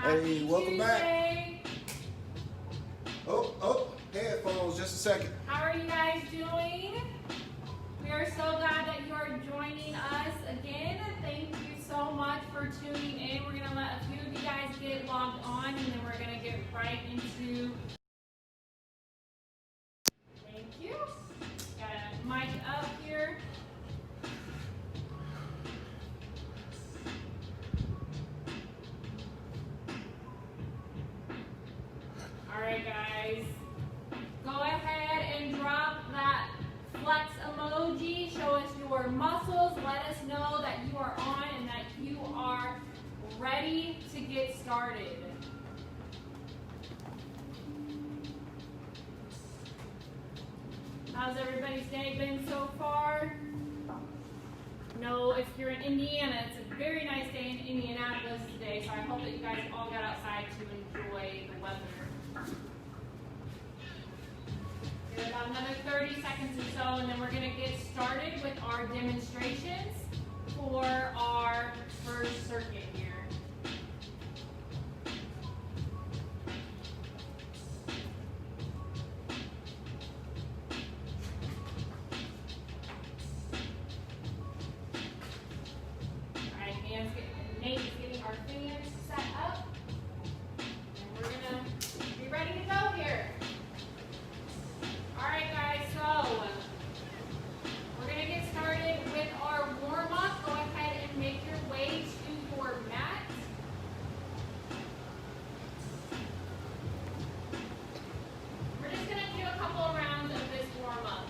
Hey, welcome back. Oh, headphones, just a second. How are you guys doing? We are so glad that you are joining us again. Thank you so much for tuning in. We're going to let a few of you guys get logged on, and then we're going to get right into... Thank you. Got a mic up here. All right, guys. Go ahead and drop that flex emoji. Show us your muscles. Let us know that you are on and that you are ready to get started. How's everybody's day been so far? No, if you're in Indiana, it's a very nice day in Indianapolis today, so I hope that you guys all got outside to enjoy the weather. Give it about another 30 seconds or so, and then we're going to get started with our demonstrations for our first circuit here. All right, Nate is getting our fingers set up, and we're going to be ready to go here. All right, guys, so we're going to get started with our warm-up. Go ahead and make your way to your mat. We're just going to do a couple of rounds of this warm-up.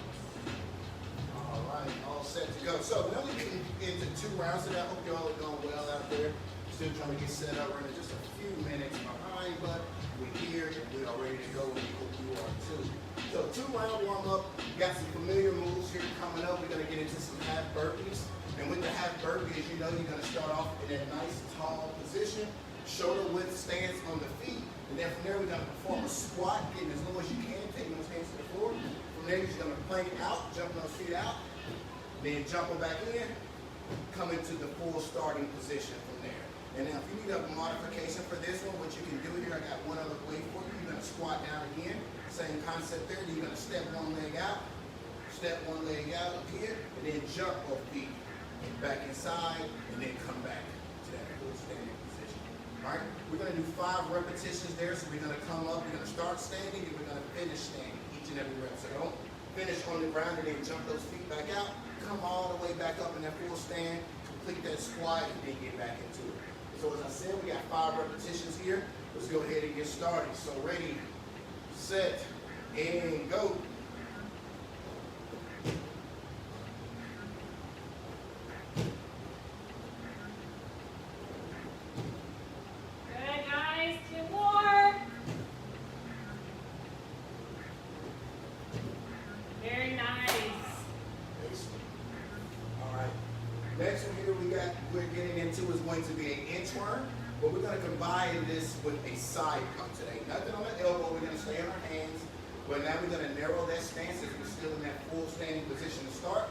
All right, all set to go. So now we get into 2 rounds today. I hope you all are doing well out there. Still trying to get set up. We're in just a few minutes behind, but we're here and we are ready to go, and we hope you are too. So 2-round warm-up. We got some familiar moves here coming up. We're going to get into some half burpees. And with the half burpees, you know you're going to start off in that nice tall position, shoulder width stance on the feet. And then from there, we're going to perform a squat, getting as low as you can, taking those hands to the floor. From there, you're just going to plank out, jumping those feet out, then jumping back in, coming to the full starting position from there. And now if you need a modification for this one, what you can do here, I got one other way for you. You're going to squat down again. Same concept there. Then you're going to step one leg out up here, and then jump both feet back inside, and then come back to that full standing position. All right? We're going to do 5 repetitions there. So we're going to come up, we're going to start standing, and we're going to finish standing each and every rep. So don't finish on the ground and then jump those feet back out. Come all the way back up in that full stand, complete that squat, and then get back into it. So as I said, we got 5 repetitions here. Let's go ahead and get started. So ready, set, and go. Good, guys. 2 more. Very nice. All right. Next one here we're getting into is going to be an inchworm, but we're going to combine this with a side pump today. Nothing on the elbow. We're going to stay on our hands, but now we're going to narrow that stance as we're still in that full standing position to start.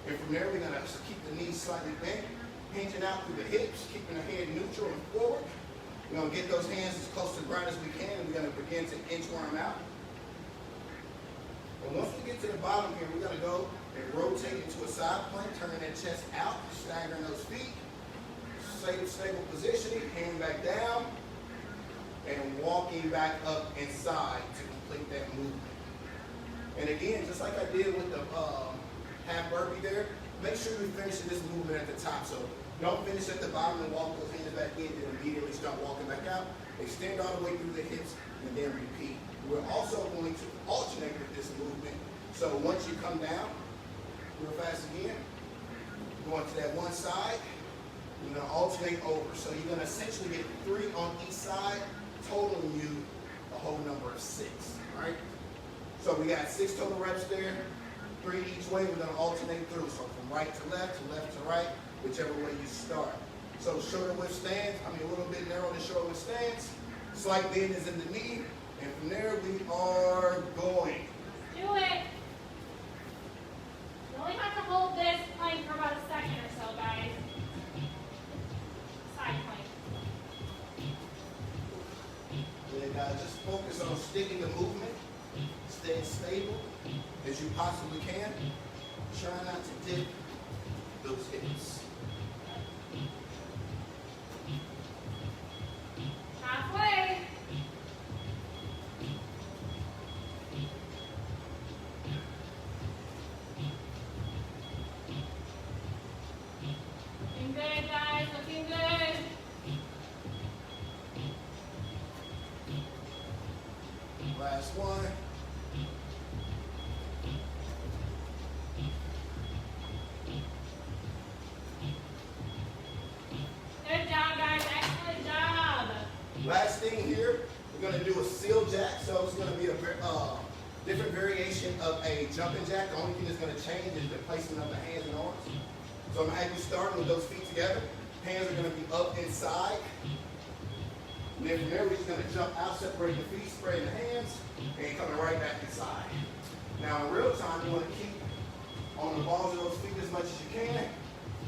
And from there, we're going to keep the knees slightly bent, hinging out through the hips, keeping the head neutral and forward. We're going to get those hands as close to the ground as we can, and we're going to begin to inchworm out. And once we get to the bottom here, we're going to go and rotate into a side plank, turning that chest out, staggering those feet. Stable positioning, hand back down, and walking back up inside to complete that movement. And again, just like I did with the half burpee there, make sure you finish this movement at the top. So don't finish at the bottom and walk those hands back in, then immediately start walking back out. Extend all the way through the hips, and then repeat. We're also going to alternate with this movement. So once you come down, real fast again, going to that one side, we're going to alternate over. So you're going to essentially get 3 on each side, totaling you a whole number of 6. All right? So we got 6 total reps there, 3 each way. We're going to alternate through. So from right to left to right, whichever way you start. So shoulder width stance, a little bit narrow the shoulder width stance. Slight bend is in the knee. And from there we are going. Do it. You only have to hold this plank for about a second or so, guys. Side plank. sticking the movement, staying stable as you possibly can. Try not to dip those hips. Halfway. Looking good, guys. Looking good. Last one. Good job, guys. Excellent job. Last thing here, we're going to do a seal jack. So it's going to be a different variation of a jumping jack. The only thing that's going to change is the placement of the hands and arms. So I'm going to have you start with those feet together. Hands are going to be up inside. And then from there, we're just going to jump out, separate the feet, spreading the hands, and coming right back inside. Now in real time, you want to keep on the balls of those feet as much as you can.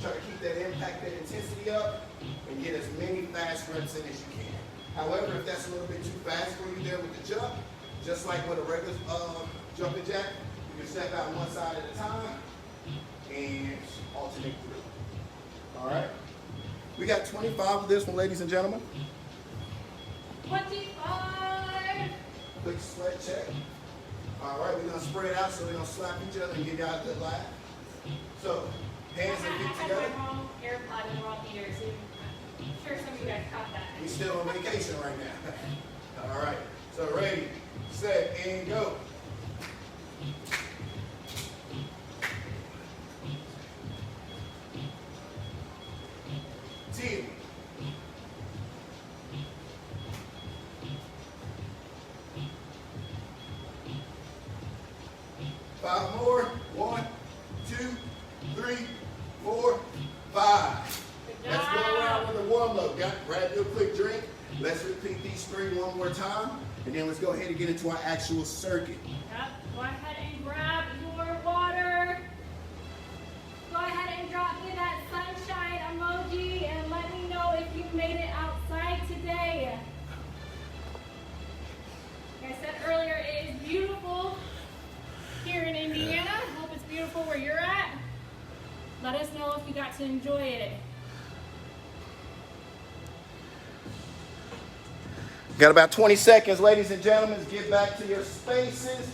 Try to keep that impact, that intensity up, and get as many fast reps in as you can. However, if that's a little bit too fast for you there with the jump, just like with a regular jumping jack, you can step out one side at a time and alternate through. All right? We got 25 of this one, ladies and gentlemen. 25. Quick sweat check. All right, we're going to spread out so we don't slap each other and give y'all a good laugh. So, hands and feet I together. had my wrong AirPod and wrong ears. I'm sure some of you guys caught that. We still on vacation right now. All right, so ready, set, and go. Team. Five more. 1, 2, 3, 4, 5. Let's go around with a warm-up. Grab your quick drink. Let's repeat these 3 one more time. And then let's go ahead and get into our actual circuit. Yep. Go ahead and grab your water. Go ahead and drop me that sunshine emoji and let me know if you made it outside today. Like I said earlier, it is beautiful here in Indiana. Hope it's beautiful where you're at. Let us know if you got to enjoy it. Got about 20 seconds, ladies and gentlemen. Get back to your spaces.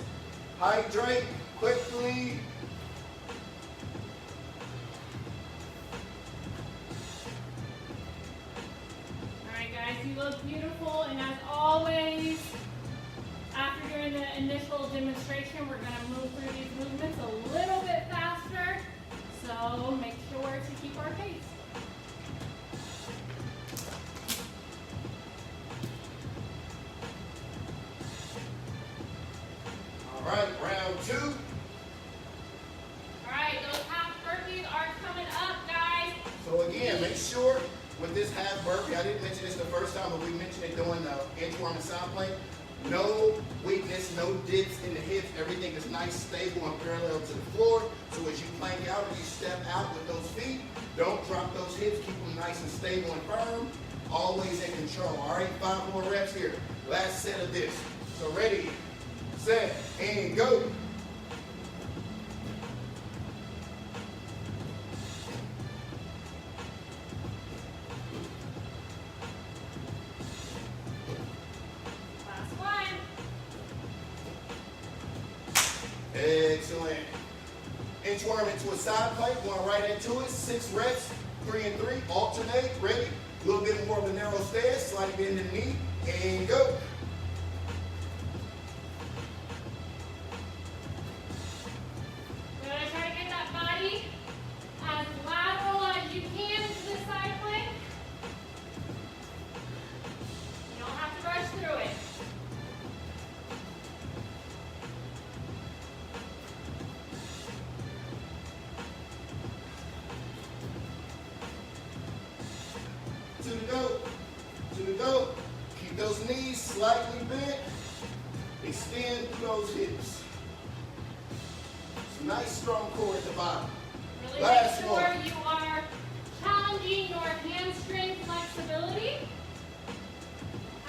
Hydrate quickly. All right, guys, you look beautiful. And as always, after doing the initial demonstration, we're going to move through these movements a little bit faster. So make sure to keep our pace. All right, round 2. All right, those half burpees are coming up, guys. So again, make sure with this half burpee, I didn't mention this the first time, but we mentioned it during the inchworm and side plank. No weakness, no dips in the hips. Everything is nice, stable, and parallel to the floor. So as you plank out or you step out with those feet, don't drop those hips. Keep them nice and stable and firm. Always in control. All right, 5 more reps here. Last set of this. So ready, set, and go. Excellent. Inchworm into a side plank, going right into it. 6 reps, 3 and 3. Alternate, ready. A little bit more of a narrow stance, slightly bend the knee, and go. We're going to try to get that body as lateral as you can into the side plank. You don't have to rush through it. To the go, to the go. Keep those knees slightly bent. Extend through those hips. Some nice strong core at the bottom. Really Last make sure one. you are challenging your hamstring flexibility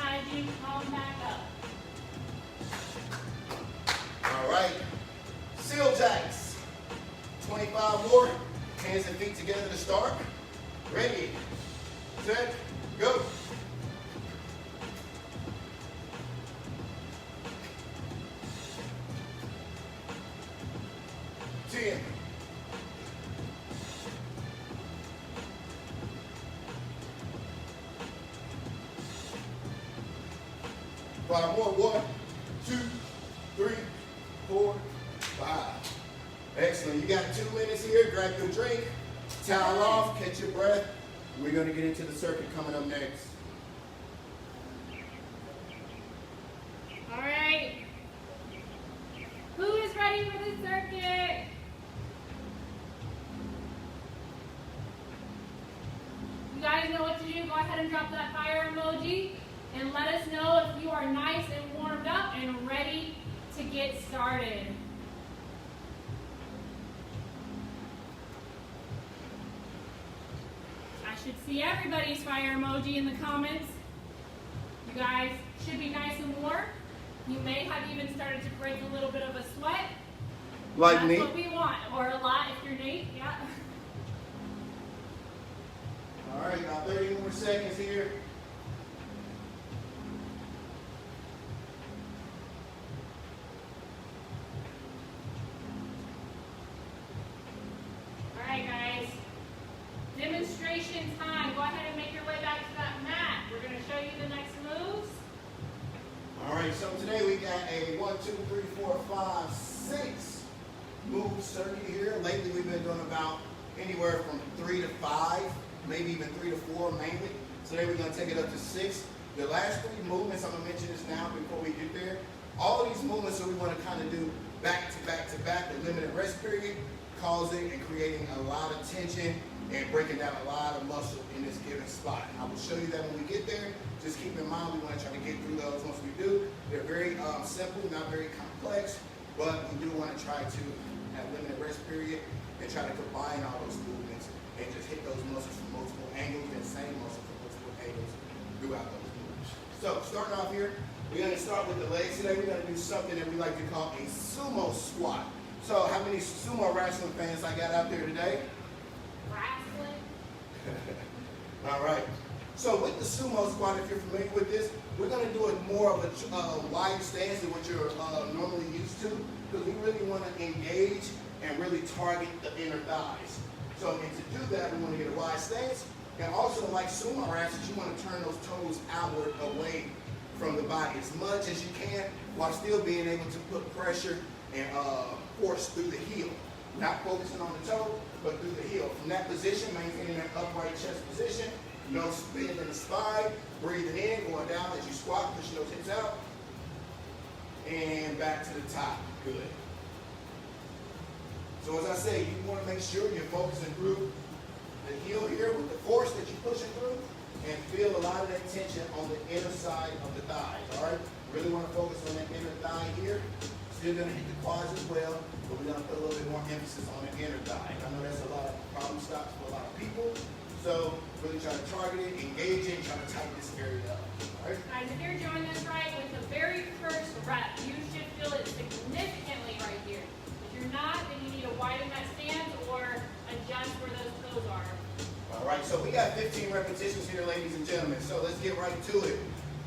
as you come back up. All right, seal jacks. 25 more, hands and feet together to start. Ready, set, go. 10. 5 more. 1, 2, 3, 4, 5. Excellent. You got 2 minutes here. Grab your drink, towel off, catch your breath. We're going to get into the circuit coming up next. All right. Who is ready for the circuit? You guys know what to do. Go ahead and drop that fire emoji and let us know if you are nice and warmed up and ready to get started. I should see everybody's fire emoji in the comments. You guys should be nice and warm. You may have even started to break a little bit of a sweat. Like me? That's what we want, or a lot if you're Nate, yeah. All right, about 30 more seconds here. All right, guys. Demonstration time. Go ahead and make your way back to that mat. We're going to show you the next moves. All right, so today we got a 1, 2, 3, 4, 5, 6 move circuit here. Lately we've been doing about anywhere from 3 to 5, maybe even 3 to 4 mainly. Today we're going to take it up to 6. The last 3 movements, I'm going to mention this now before we get there. All of these movements that we want to kind of do back to back to back, the limited rest period, causing and creating a lot of tension and breaking down a lot of muscle in this given spot. I will show you that when we get there. Just keep in mind we want to try to get through those once we do. They're very simple, not very complex, but we do want to try to have limited rest period and try to combine all those movements and just hit those muscles from multiple angles and same muscle from multiple angles throughout those moves. So starting off here, we're going to start with the legs today. We're going to do something that we like to call a sumo squat. So how many sumo wrestling fans I got out there today? Wrestling. All right. So with the sumo squat, if you're familiar with this, we're going to do it more of a wide stance than what you're normally used to, because we really want to engage and really target the inner thighs. So and to do that, we want to get a wide stance, and also like sumo wrestlers, you want to turn those toes outward away from the body as much as you can, while still being able to put pressure and force through the heel. Not focusing on the toe, but through the heel. From that position, maintaining that upright chest position. No spin in the spine, breathing in, going down as you squat, pushing those hips out, and back to the top. Good. So as I say, you want to make sure you're focusing through the heel here with the force that you're pushing through, and feel a lot of that tension on the inner side of the thighs, all right? Really want to focus on that inner thigh here. Still going to hit the quads as well, but we're going to put a little bit more emphasis on the inner thigh. I know that's a lot of problem stops for a lot of people. So really try to target it, engage it, try to tighten this area up. All right? Guys, if you're doing this right with the very first rep, you should feel it significantly right here. If you're not, then you need to widen that stance or adjust where those toes are. All right, so we got 15 repetitions here, ladies and gentlemen. So let's get right to it.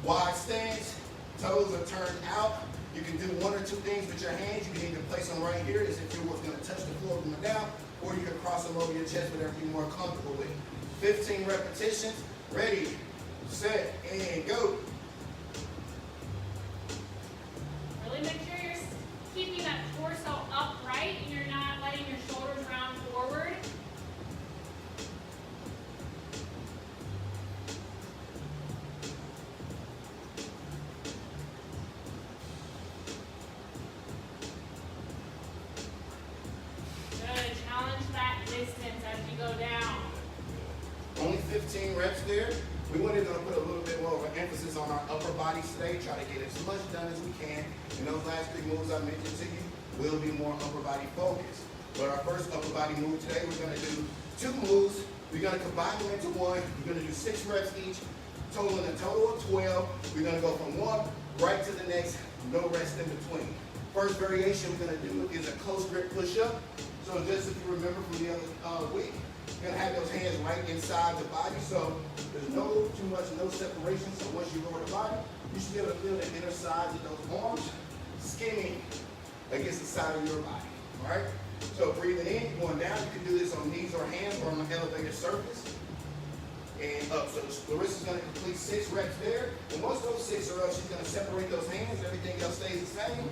Wide stance, toes are turned out. You can do 1 or 2 things with your hands. You can either place them right here as if you were going to touch the floor going down, or you can cross them over your chest, whatever you're more comfortable with. 15 repetitions. Ready, set, and go. Really make sure you're keeping that torso upright and you're not letting your shoulders round forward. Good. Challenge that distance as you go down. Only 15 reps there. We wanted to put a little bit more of an emphasis on our upper bodies today, try to get as much done as we can. And those last 3 moves I mentioned to you will be more upper body focused. But our first upper body move today, we're going to do 2 moves. We're going to combine them into one. We're going to do 6 reps each, totaling a total of 12. We're going to go from one right to the next, no rest in between. First variation we're going to do is a close grip push-up. So just if you remember from the other week, you're going to have those hands right inside the body. So there's no separation. So once you lower the body, you should be able to feel the inner sides of those arms skimming against the side of your body. All right? So breathing in, going down. You can do this on knees or hands or on an elevated surface. And up. So Larissa's going to complete 6 reps there. And once those 6 are up, she's going to separate those hands. Everything else stays the same.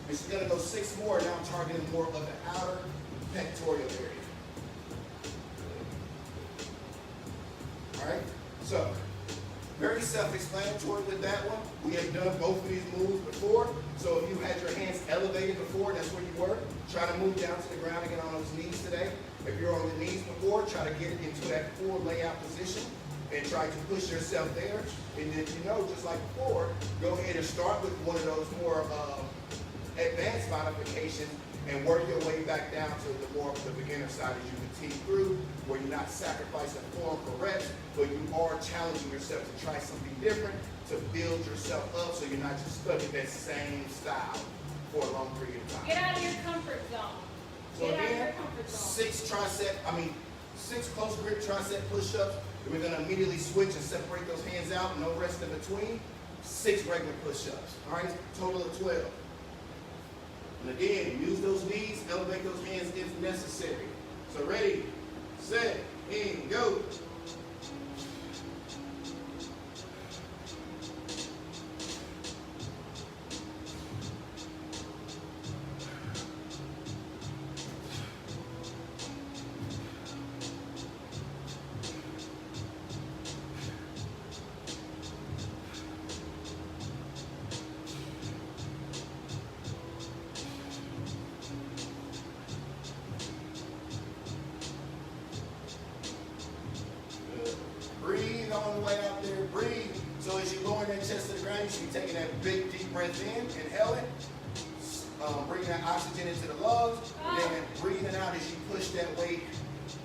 And she's going to go 6 more. Now I'm targeting more of the outer pectoral area. All right? So, very self-explanatory with that one. We have done both of these moves before. So if you had your hands elevated before, that's where you were. Try to move down to the ground and get on those knees today. If you're on the knees before, try to get into that full layout position and try to push yourself there. And then, just like before, go ahead and start with one of those more advanced modifications and work your way back down to the more of the beginner side as you continue through, where you're not sacrificing form for reps, but you are challenging yourself to try something different, to build yourself up so you're not just stuck in that same style for a long period of time. Get out of your comfort zone. So again, 6 close grip tricep push-ups. We're going to immediately switch and separate those hands out, no rest in between. 6 regular push-ups. All right, total of 12. And again, use those knees, elevate those hands if necessary. So ready, set, and go. Breathe on the way out there, breathe. So as you lower that chest to the ground, you should be taking that big deep breath in, inhale it, bring that oxygen into the lungs, and then breathing out as you push that weight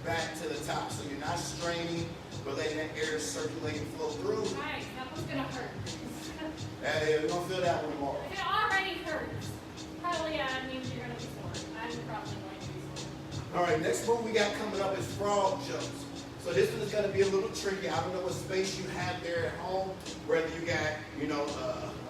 back to the top. So you're not straining, but letting that air circulate and flow through. Nice, that one's gonna hurt. We're gonna feel that one tomorrow. It already hurts. Probably means you're gonna be sore. I'm probably going to be sore. All right, next move we got coming up is frog jumps. So this one is going to be a little tricky. I don't know what space you have there at home, whether you got,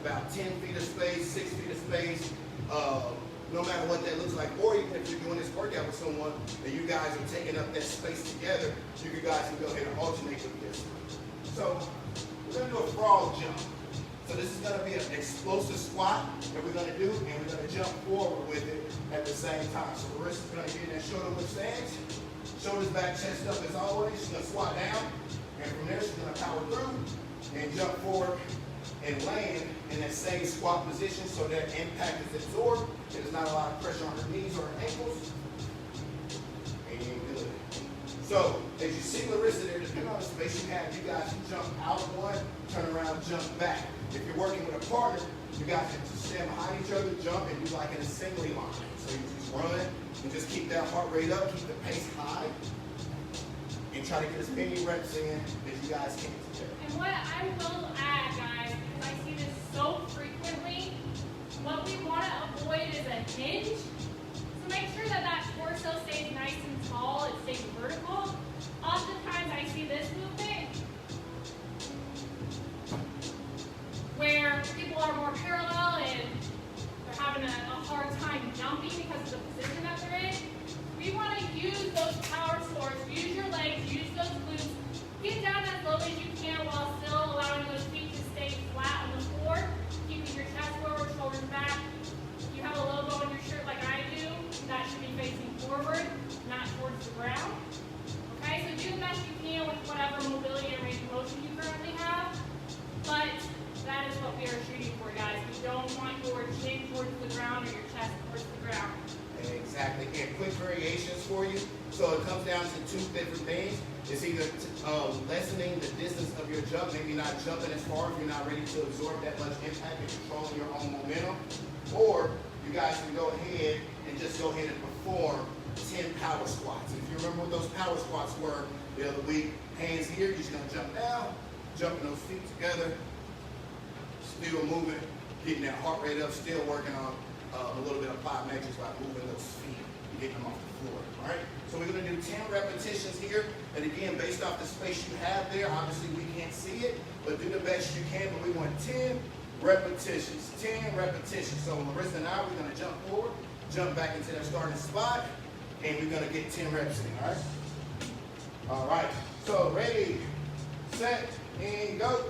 about 10 feet of space, 6 feet of space, no matter what that looks like, or even if you're doing this workout with someone and you guys are taking up that space together, you guys can go ahead and alternate with this. So we're going to do a frog jump. So this is going to be an explosive squat that we're going to do, and we're going to jump forward with it at the same time. So the wrist is going to get in that shoulder width stance. Shoulders back, chest up as always. She's going to squat down, and from there she's going to power through and jump forward and land in that same squat position so that impact is absorbed. There's not a lot of pressure on her knees or her ankles. And good. So as you see Larissa there, depending on the space you have, you guys can jump out one, turn around, jump back. If you're working with a partner, you guys can just stand behind each other, jump, and do like an assembly line. So you just run and just keep that heart rate up, keep the pace high, and try to get as many reps in as you guys can today. And what I will add, guys, because I see this so frequently, what we want to avoid is a hinge. So make sure that that torso stays nice and tall, it stays vertical. Oftentimes I see this movement where people are more parallel and they're having a hard time jumping because of the position that they're in. We want to use those power stores, use your legs, use those glutes. Get down as low as you can while still allowing those feet to stay flat on the floor, keeping your chest forward, shoulders back. If you have a logo on your shirt like I do, that should be facing forward, not towards the ground. Okay, so do the best you can with whatever mobility and range of motion you currently have. But that is what we are shooting for, guys. We don't want your chin towards the ground or your chest towards the ground. Exactly. And quick variations for you. So it comes down to 2 different things. It's either lessening the distance of your jump, maybe not jumping as far if you're not ready to absorb that much impact and controlling your own momentum. Or you guys can go ahead and just go ahead and perform 10 power squats. If you remember what those power squats were the other week, hands here, you're just going to jump down, jumping those feet together, still moving, getting that heart rate up, still working on a little bit of plyometrics by moving those feet and getting them off the floor. All right. So we're going to do 10 repetitions here. And again, based off the space you have there, obviously we can't see it, but do the best you can. But we want 10 repetitions. 10 repetitions. So Larissa and I, we're going to jump forward, jump back into that starting spot, and we're going to get 10 reps in. All right. All right. So ready, set, and go.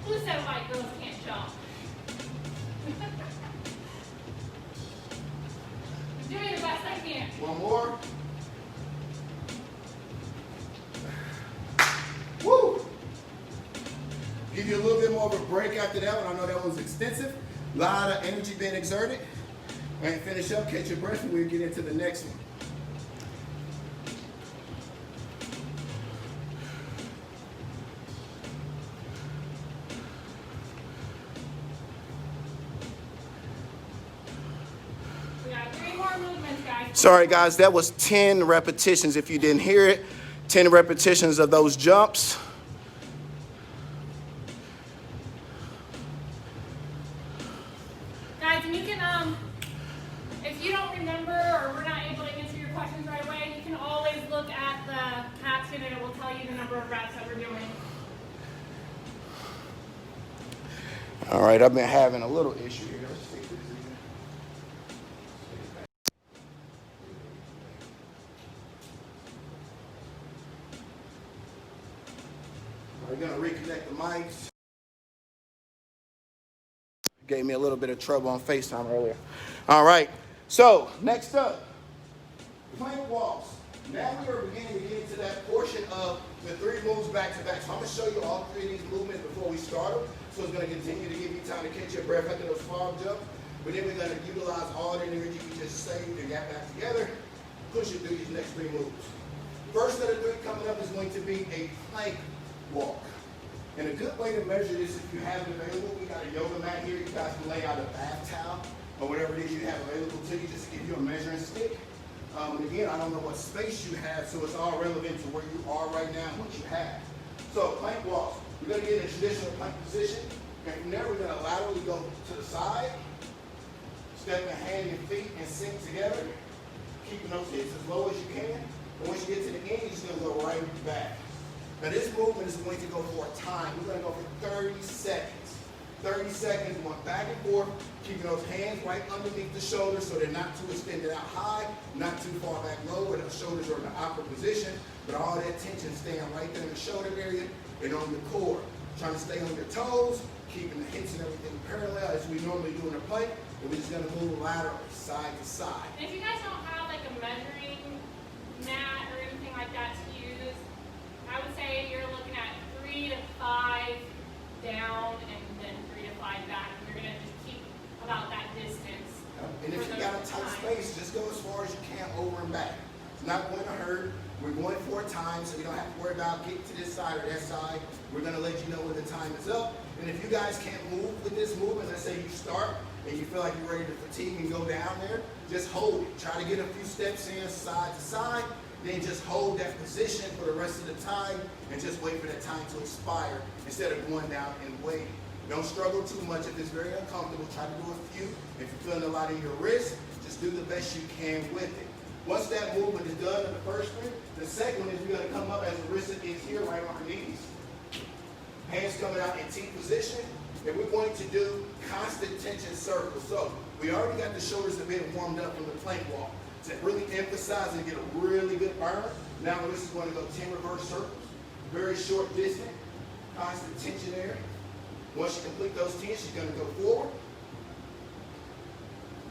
Who said white girls can't jump? I'm doing the best I can. One more. Woo! Give you a little bit more of a break after that one. I know that was extensive. A lot of energy being exerted. And finish up, catch your breath, and we'll get into the next one. Sorry guys, that was 10 repetitions if you didn't hear it. 10 repetitions of those jumps. Guys, and you can, if you don't remember or we're not able to answer your questions right away, you can always look at the caption and it will tell you the number of reps that we're doing. All right, I've been having a little issue here. Let's take this again. We're gonna reconnect the mics. Gave me a little bit of trouble on FaceTime earlier. All right, so next up, plank walks. Now we are beginning to get into that portion of the 3 moves back to back. So I'm gonna show you all 3 of these movements before we start them. So it's gonna continue to give you time to catch your breath after those fog jumps. But then we're gonna utilize all the energy we just saved and got back together, push it through these next 3 moves. First of the 3 coming up is going to be a plank walk. And a good way to measure this, if you have it available, we got a yoga mat here. You guys can lay out a bath towel or whatever it is you have available to you, just to give you a measuring stick. And again, I don't know what space you have, so it's all relevant to where you are right now and what you have. So plank walks, we're gonna get in a traditional plank position. And from there, we're gonna laterally go to the side, step in hand and feet and sink together, keeping those hips as low as you can. And once you get to the end, you're just gonna go right back. Now this movement is going to go for a time. We're gonna go for 30 seconds. 30 seconds, going back and forth, keeping those hands right underneath the shoulders so they're not too extended out high, not too far back low where the shoulders are in the awkward position, but all that tension staying right there in the shoulder area and on your core. Trying to stay on your toes, keeping the hips and everything parallel as we normally do in a plank, and we're just gonna move laterally, side to side. And if you guys don't have like a measuring mat or anything like that to use, I would say you're looking at 3 to 5 down and then 3 to 5 back. And you're gonna just keep about that distance. And if you got a tight space, just go as far as you can over and back. It's not going to hurt. We're going for a time, so you don't have to worry about getting to this side or that side. We're gonna let you know when the time is up. And if you guys can't move with this movement, let's say you start and you feel like you're ready to fatigue and go down there, just hold it. Try to get a few steps in side to side, then just hold that position for the rest of the time and just wait for that time to expire instead of going down and waiting. Don't struggle too much. If it's very uncomfortable, try to do a few. If you're feeling a lot in your wrist, just do the best you can with it. Once that movement is done in the first one, the second one is we're going to come up as the wrist is here right on our knees. Hands coming out in T position, and we're going to do constant tension circles. So we already got the shoulders a bit warmed up from the plank walk. To really emphasize and get a really good burn, now this is going to go 10 reverse circles. Very short distance, constant tension there. Once you complete those 10, she's going to go forward.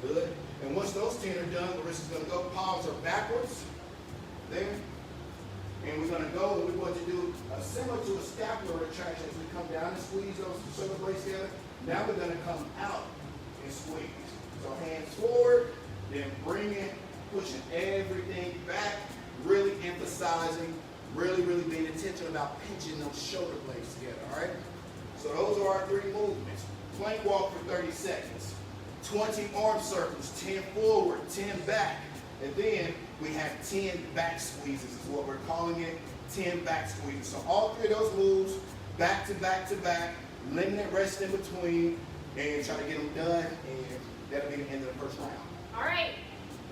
Good. And once those 10 are done, the wrist is going to go, palms are backwards. There. And we're going to go, and we're going to do similar to a scapular retraction as we come down and squeeze those shoulder blades together. Now we're going to come out and squeeze. So hands forward, then bring it pushing everything back, really emphasizing, really being intentional about pinching those shoulder blades together, all right? So those are our 3 movements. Plank walk for 30 seconds. 20 arm circles, 10 forward, 10 back. And then we have 10 back squeezes is what we're calling it, 10 back squeezes. So all 3 of those moves, back to back to back, limited rest in between, and try to get them done, and that'll be the end of the first round. All right,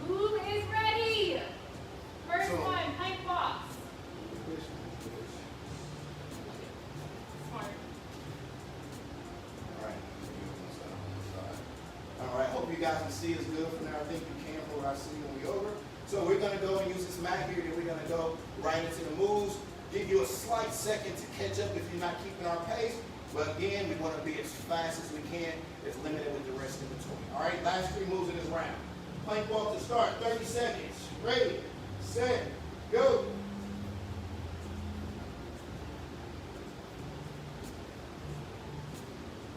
who is ready? First So, one, plank walks. Smart. All right, hope you guys can see us good from there. I think you can from what I see when we're over. So we're going to go and use this mat here, then we're going to go right into the moves. Give you a slight second to catch up if you're not keeping our pace. But again, we want to be as fast as we can. It's limited with the rest in between. All right, last 3 moves in this round. Plank walk to start, 30 seconds. Ready, set, go.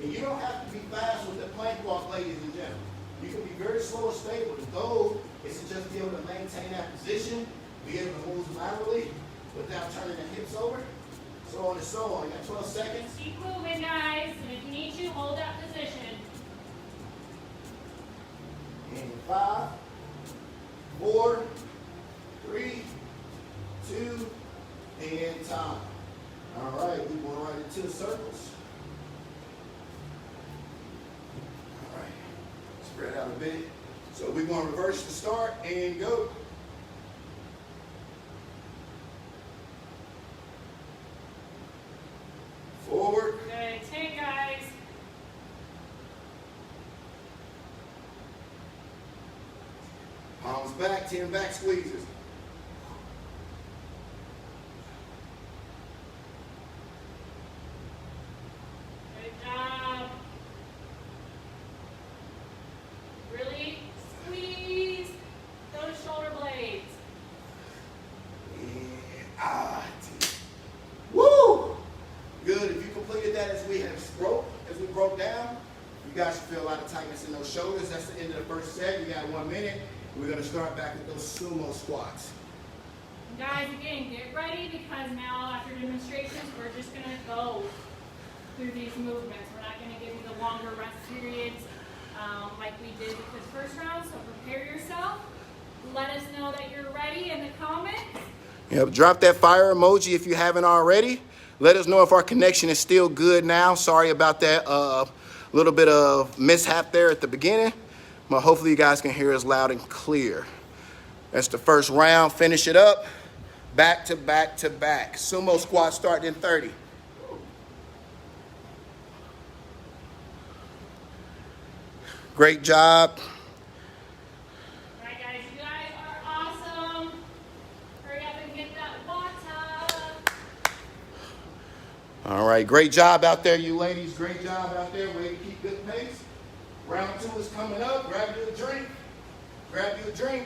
And you don't have to be fast with the plank walk, ladies and gentlemen. You can be very slow and stable. The goal is to just be able to maintain that position, be able to move laterally without turning the hips over, so on and so on. You got 12 seconds. Keep moving, guys. And if you need to, hold that position. In 5, 4, 3, 2, and time. All right, we're going right into the circles. All right, spread out a bit. So we're going to reverse the start and go. Forward. Good. 10, guys. Palms back, 10 back squeezes. Good job. Really squeeze those shoulder blades. And woo! Good. If you completed that as we broke down, you guys should feel a lot of tightness in those shoulders. That's the end of the first set. You got 1 minute. We're going to start back with those sumo squats. Guys, again, get ready because now after demonstrations, we're just going to go through these movements. We're not going to give you the longer rest periods like we did with this first round, so prepare yourself. Let us know that you're ready in the comments. Yep, drop that fire emoji if you haven't already. Let us know if our connection is still good now. Sorry about that little bit of mishap there at the beginning. But hopefully you guys can hear us loud and clear. That's the first round. Finish it up. Back to back to back. Sumo squat starting in 30. Great job. All right, guys, you guys are awesome. Hurry up and get that water. All right, great job out there, you ladies. Great job out there. Way to keep good pace. Round 2 is coming up. Grab you a drink. Grab you a drink.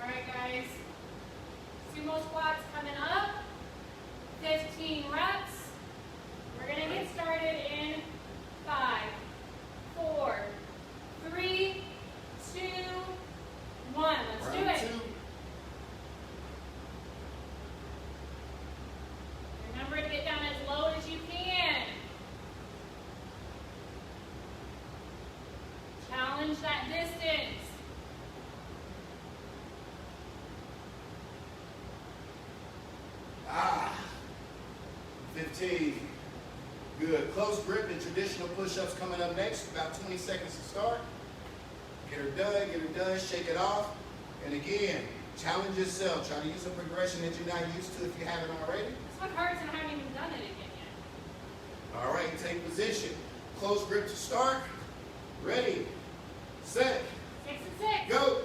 All right, guys. Sumo squats coming up. 15 reps. We're going to get started in 5, 4, 3, 2, 1. Let's do it. Remember to get down as low as you can. Challenge that distance. Ah, 15. Good. Close grip and traditional push-ups coming up next. About 20 seconds to start. Get her done, shake it off. And again, challenge yourself. Try to use a progression that you're not used to if you haven't already. This one hurts and I haven't even done it again yet. All right, take position. Close grip to start. Ready, set, 6 and 6. go.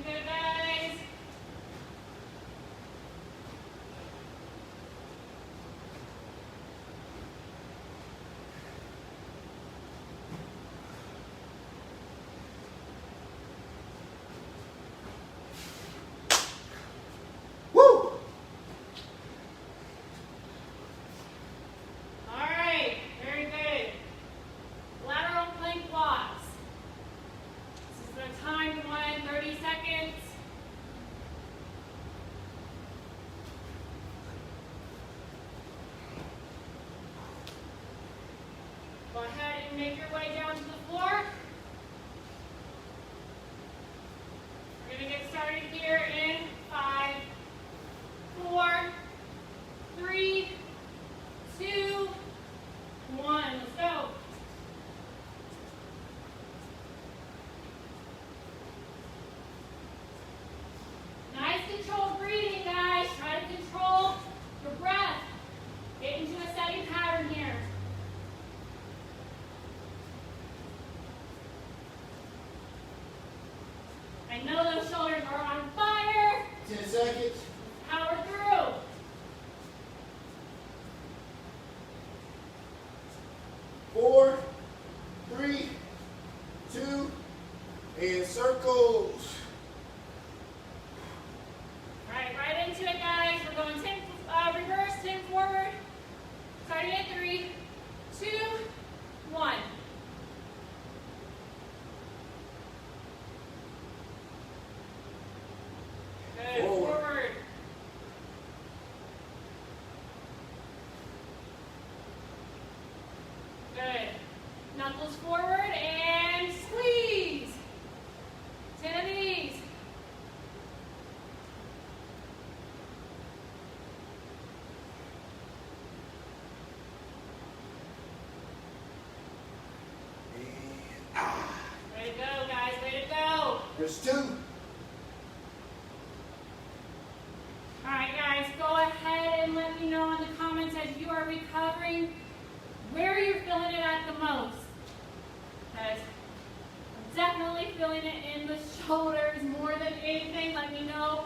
good, guys. Woo! All right, very good. Lateral plank walks. This is the timed one, 30 seconds. Go ahead and make your way down to the floor. We're going to get started here in 5, 4, 3, 2, 1. Let's go. Nice controlled breathing, guys. Try to control your breath. Get into a steady pattern here. I know those shoulders are on fire. 10 seconds. Power through. Four, 3, 2, and circles. All right, right into it, guys. We're going 10 reverse, 10 forward. Starting at 3, 2, 1. Good. Forward. Good. Knuckles forward and squeeze. 10 of these. Way to go, guys. Way to go. There's 2. All right, guys, go ahead and let me know in the comments as you are recovering where you're feeling it at the most. Because I'm definitely feeling it in the shoulders more than anything. Let me know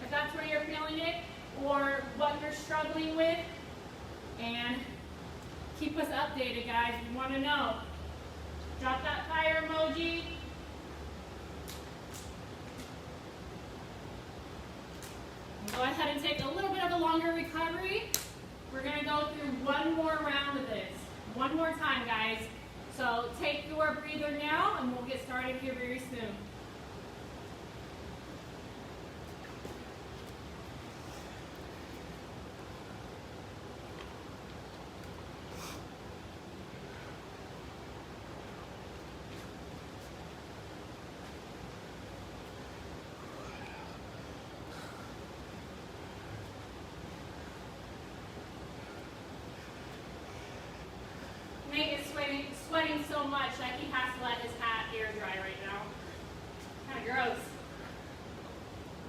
if that's where you're feeling it or what you're struggling with. And keep us updated, guys. We want to know. Drop that fire emoji. Go ahead and take a little bit of a longer recovery. We're going to go through one more round of this. One more time, guys. So take your breather now, and we'll get started here very soon. Nate is sweating so much that he has to let his hat air dry right now. Kind of gross.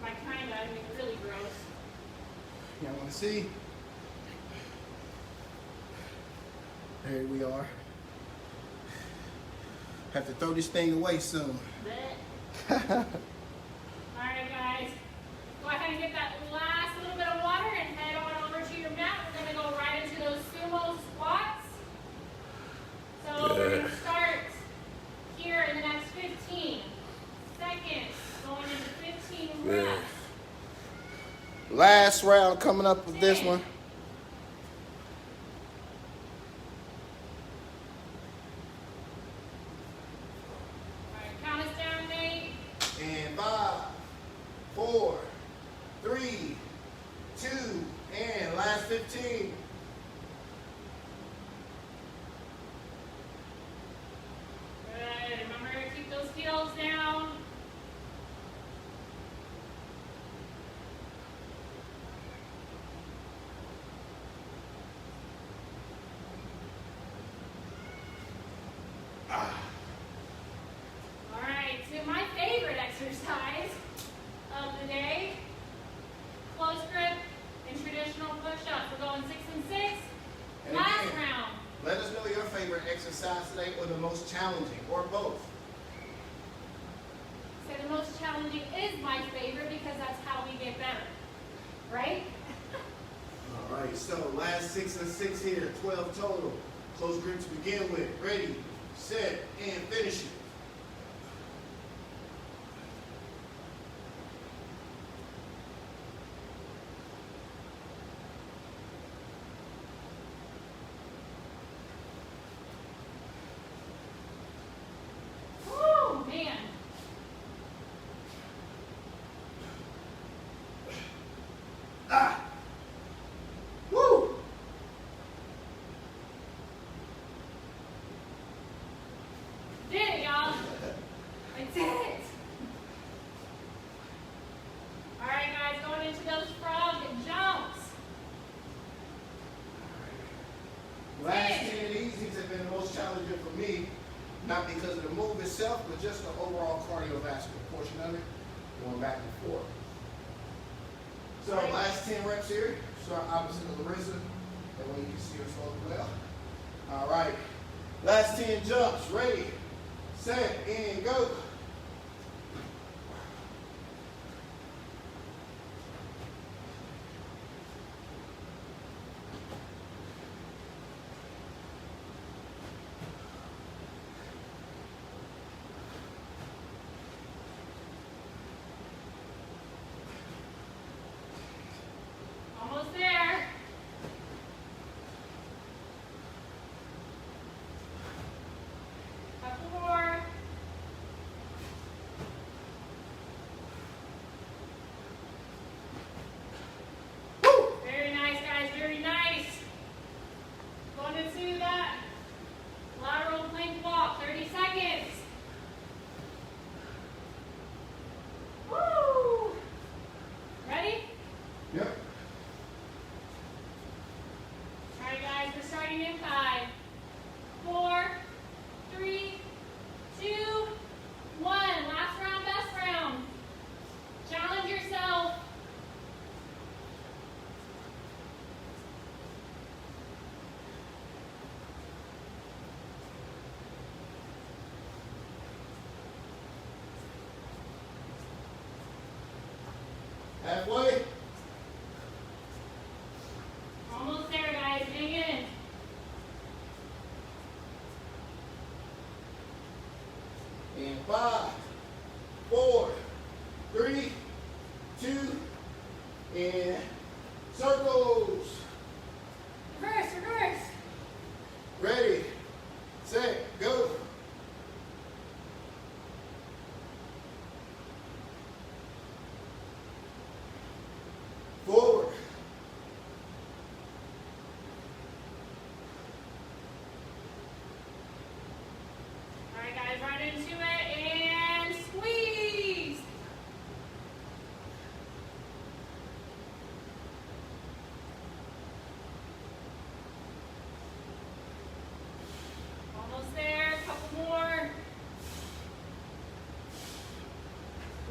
By kind of, I mean really gross. Y'all want to see? There we are. Have to throw this thing away soon. All right, guys. Go ahead and get that last little bit of water and head on over to your mat. We're going to go right into those Sumo Squats. So we're going to start here in the next 15 seconds, going into 15 reps. Last round coming up with this one. All right, count us down, Nate. And 5, 4, 3, 2, and last 15. Good. Remember to keep those heels down. All right, to my favorite exercise of the day, close grip and traditional push-ups. We're going 6 and 6. And Last again, round. let us know your favorite exercise today or the most challenging, or both. Say the most challenging. challenging is my favorite because that's how we get better, right? All right, so last 6 and 6 here, 12 total. Close grip to begin with. Ready, set, and finish it. Oh, man. Ah! Woo! Did it, y'all. I did it. All right, guys, going into those frog jumps. Last 10 easies have been the most challenging for me, not because of the move itself, but just the overall cardiovascular portion of it, going back and forth. So last 10 reps here, start opposite of Larissa, that way you can see her slowly well. All right, last 10 jumps, ready, set, and go. Almost there. Couple more. Woo! Very nice, guys. Very nice. Going into that lateral plank walk. 30 seconds. Woo! Ready? Yep. All right, guys, we're starting in 5, 4, 3, 2, 1. Last round, best round. Challenge yourself. Halfway. Almost there, guys. Hang in. And 5, 4, 3, 2, and circles. Reverse, reverse. Ready, set, go. Forward. All right, guys, right into it and squeeze. Almost there, a couple more.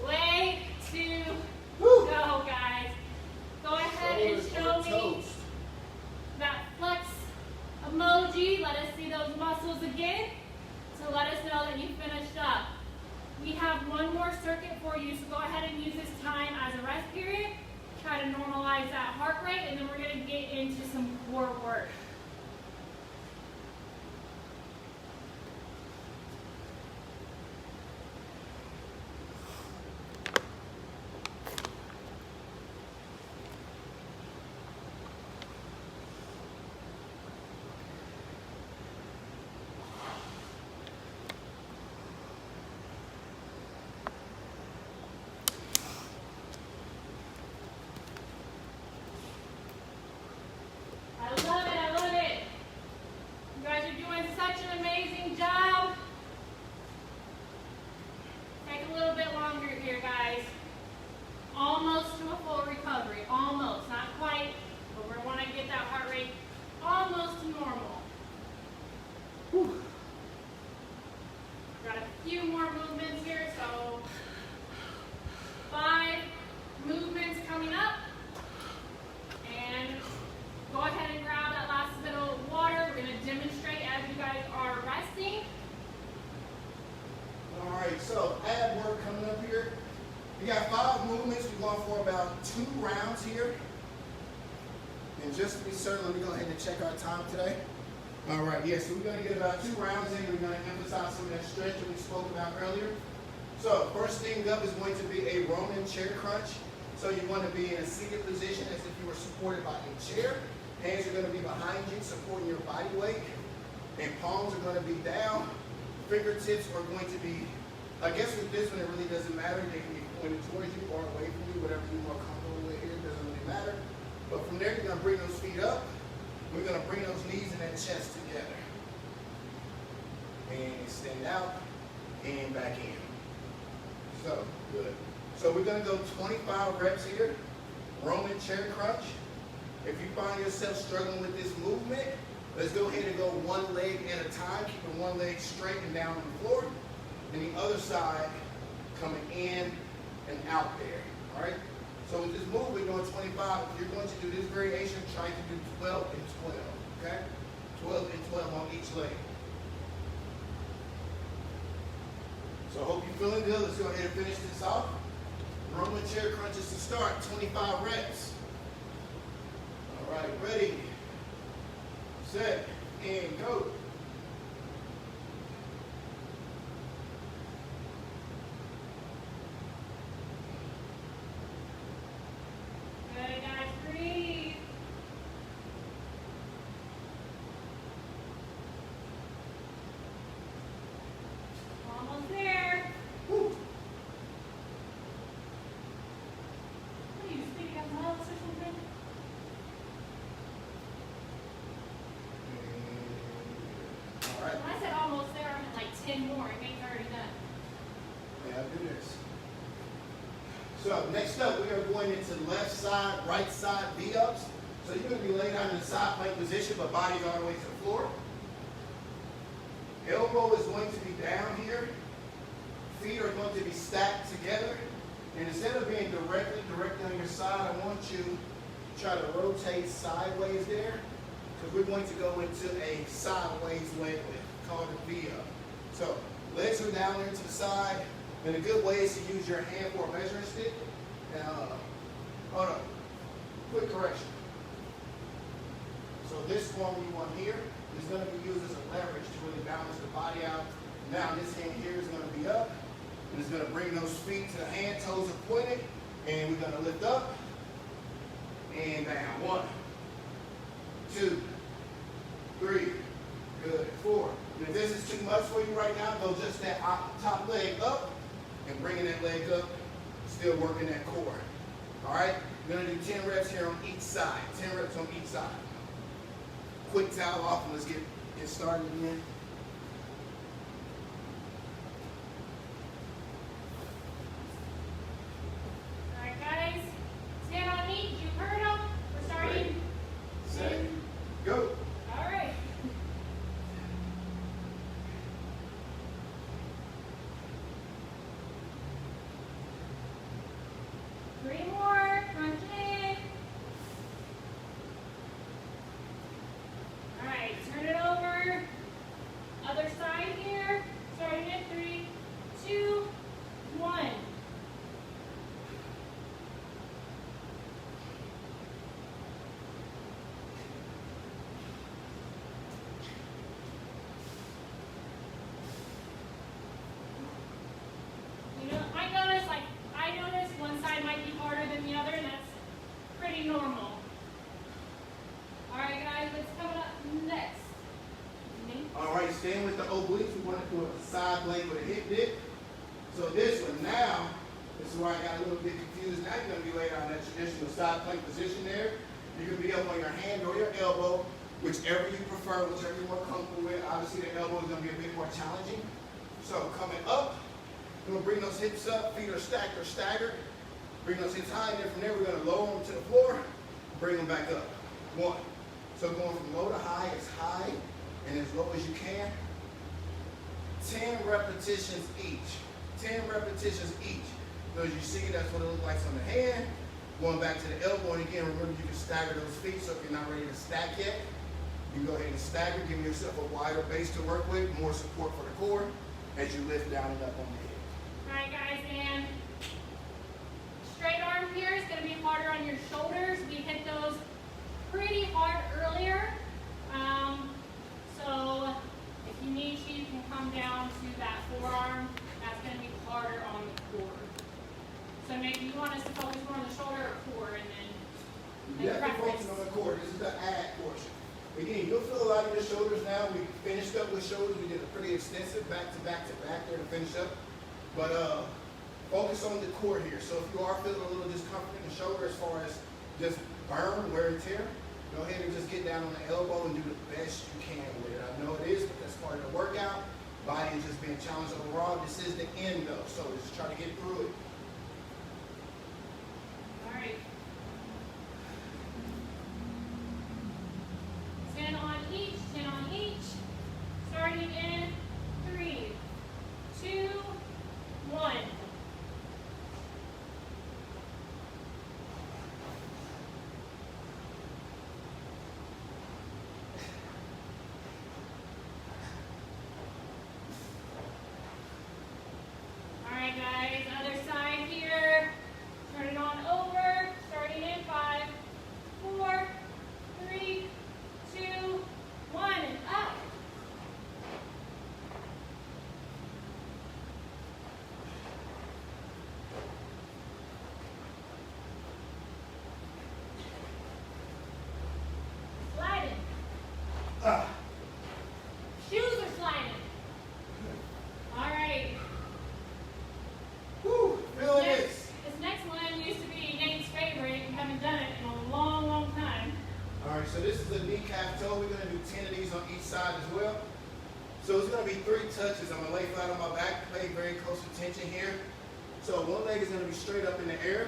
Way to Woo! go, guys. Go ahead and Shoulders show on me toes. that flex emoji. Let us see those muscles again. So let us know that you finished up. We have one more circuit for you, so go ahead and use this time as a rest period. Try to normalize that heart rate, and then we're going to get into some core work. I love it, I love And just to be certain, let me go ahead and check our time today. All right, yes, so we're going to get about 2 rounds in. We're going to emphasize some of that stretch that we spoke about earlier. So first thing up is going to be a Roman chair crunch. So you want to be in a seated position as if you were supported by a chair. Hands are going to be behind you, supporting your body weight. And palms are going to be down. Fingertips are going to be, I guess with this one, it really doesn't matter. They can be pointed towards you or away from you, whatever you're more comfortable with here, it doesn't really matter. But from there, you're going to bring those feet up. We're going to bring those knees and that chest together. And extend out and back in. So, good. So we're going to go 25 reps here. Roman chair crunch. If you find yourself struggling with this movement, let's go ahead and go one leg at a time, keeping one leg straight and down on the floor. And the other side coming in and out there. All right? So with this move, we're doing 25. If you're going to do this variation, try to do 12 and 12. Okay? 12 and 12 on each leg. So I hope you're feeling good. Let's go ahead and finish this off. Roman chair crunches to start, 25 reps. All right, ready, set, and go. Good, guys, breathe. Almost there. Woo. What are you speaking of miles or something? All right. When I said almost there, I meant like 10 more. It means already done. Yeah, I'll do this. So next up, we are going into left side, right side V-ups. So you're going to be laid out in the side plank position, but body's all the way to the floor. Elbow is going to be down here. Feet are going to be stacked together. And instead of being directly on your side, I want you to try to rotate sideways there, because we're going to go into a sideways leg lift called a V-up. So legs are down there to the side. And a good way is to use your hand for a measuring stick. And hold on, quick correction. So this form you want here is going to be used as a leverage to really balance the body out. Now this hand here is going to be up, and it's going to bring those feet to the hand, toes are pointed, and we're going to lift up and down. 1, 2, 3, good, 4. And if this is too much for you right now, go just that top leg up and bringing that leg up, still working that core. All right, we're going to do 10 reps here on each side. 10 reps on each side. Quick towel off and let's get started again. All right, guys. Stand on each. You heard them. We're starting. Ready, set, go. All right. Three more. Crunch it in. All right. Turn it over. Other side here. Starting at 3, 2, 1. You know, I notice one side might be harder than the other, and that's pretty normal. All right, guys, what's coming up next? All right, staying with the obliques, we want to do a side blade with a hip dip. So this one now, this is where I got a little bit confused. Now you're going to be laid on that traditional side plank position there. You can be up on your hand or your elbow, whichever you prefer, whichever you're more comfortable with. Obviously, the elbow is going to be a bit more challenging. So coming up, we're going to bring those hips up, feet are stacked or staggered. Bring those hips high, and then from there we're going to lower them to the floor, bring them back up. 1. So going from low to high as high and as low as you can. 10 repetitions each. 10 repetitions each. So as you see, that's what it looks like on the hand. Going back to the elbow, and again, remember you can stagger those feet, so if you're not ready to stack yet, you can go ahead and stagger, give yourself a wider base to work with, more support for the core as you lift down and up on the hip. All right, guys, and straight arm here is going to be harder on your shoulders. We hit those pretty focusing on the core. This is the ab portion. Again, you'll feel a lot in your shoulders now. We finished up with shoulders. We did a pretty extensive back to back there to finish up. But focus on the core here. So if you are feeling a little discomfort in the shoulder as far as just burn, wear and tear, go ahead and just get down on the elbow and do the best you can with it. I know it is, but that's part of the workout. Body is just being challenged overall. This is the end though, so just try to get through it. All right. 10 on each, 10 on each. Starting in 3, 2, 1. Alright guys, other side here. Turn it on over. Starting in 5, 4, 3, 2, 1, and up. Sliding. Shoes are sliding. Alright. Woo, feel this. This next one used to be Nate's favorite. We haven't done it in a long, long time. All right, so this is a knee calf toe. We're gonna do 10 of these on each side as well. So it's gonna be 3 touches. I'm gonna lay flat on my back, pay very close attention here. So one leg is gonna be straight up in the air.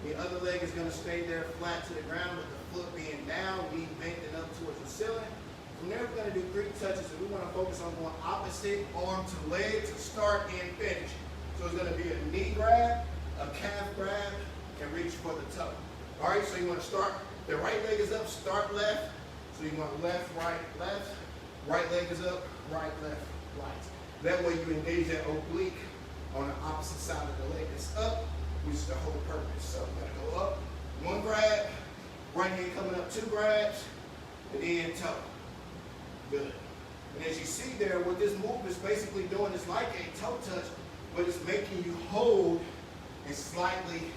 The other leg is gonna stay there flat to the ground with the foot being down, knee bending up towards the ceiling. From there, we're gonna do 3 touches, and we wanna focus on going opposite arm to leg to start and finish. So it's gonna be a knee grab, a calf grab, and reach for the toe. All right, so you wanna start, the right leg is up, start left. So you want left, left. Right leg is up, right, left, right. That way you engage that oblique on the opposite side of the leg that's up, which is the whole purpose. So you gotta go up, 1 grab, right hand coming up, 2 grabs, and then toe. Good. And as you see there, what this move is basically doing is like a toe touch, but it's making you hold and slightly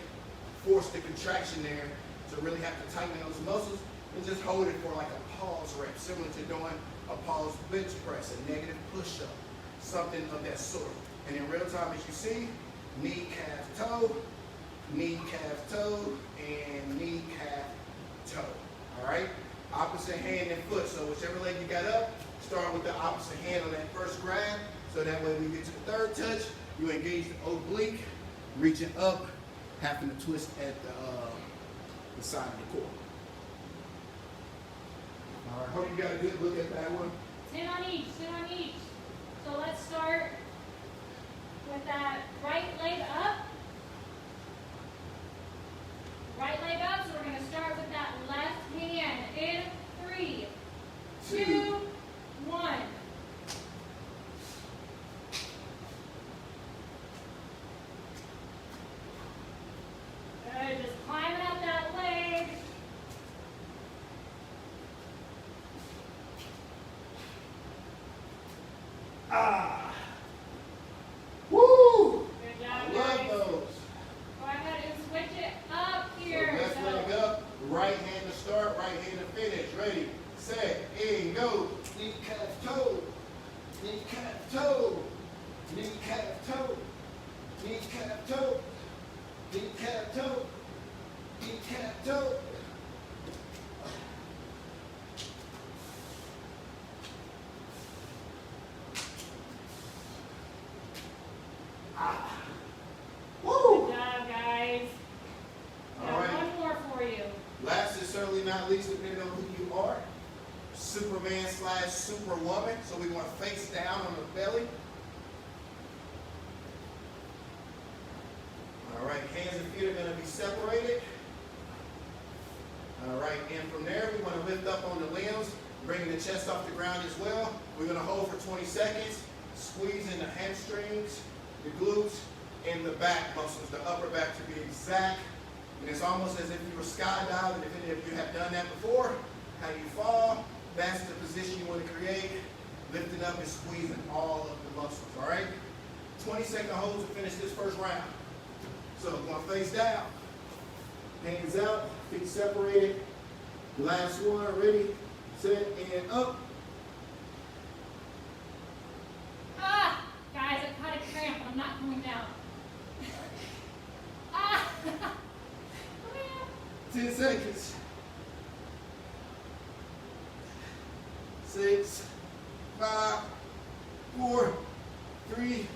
force the contraction there to really have to tighten those muscles and just hold it for like a pause rep, similar to doing a pause bench press, a negative push-up, something of that sort. And in real time, as you see, knee, calf, toe, and knee, calf, toe. All right? Opposite hand and foot. So whichever leg you got up, start with the opposite hand on that first grab. So that way when you get to the 3rd touch, you engage the oblique, reaching up, having to twist at the side of the core. All right, hope you got a good look at that one. 10 on each, 10 on each. So let's start with that right leg up. Right leg up, so we're going to start with that left hand in 3, 2, 1. Good, just climbing up that leg. Woo! Good job, I love guys. those. Go ahead and switch it up So here. left leg up, right hand to start, right hand to finish. Ready, set, and go. Knee, calf, toe. Knee, calf, toe. Knee, calf, toe. Knee, calf, toe. Knee, calf, toe. Knee, calf, toe. Woo! Good job, guys. Got All right. one more for you. Last and certainly not least, depending on who you are, Superman / Superwoman. So we want to face down on the belly. All right, hands and feet are going to be separated. All right, and from there, we want to lift up on the limbs, bringing the chest off the ground as well. We're going to hold for 20 seconds, squeezing the hamstrings, the glutes, and the back muscles, the upper back to be exact. And it's almost as if you were skydiving. If any of you have done that before, how you fall, that's the position you want to create, lifting up and squeezing all of the muscles, all right? 20-second holds to finish this first round. So we're going to face down, hands out, Feet separated. Last one. Ready, set, and up. Ah, guys, I caught a cramp. I'm not coming down. Ah, come here. 10 seconds. 6, 5, 4, 3,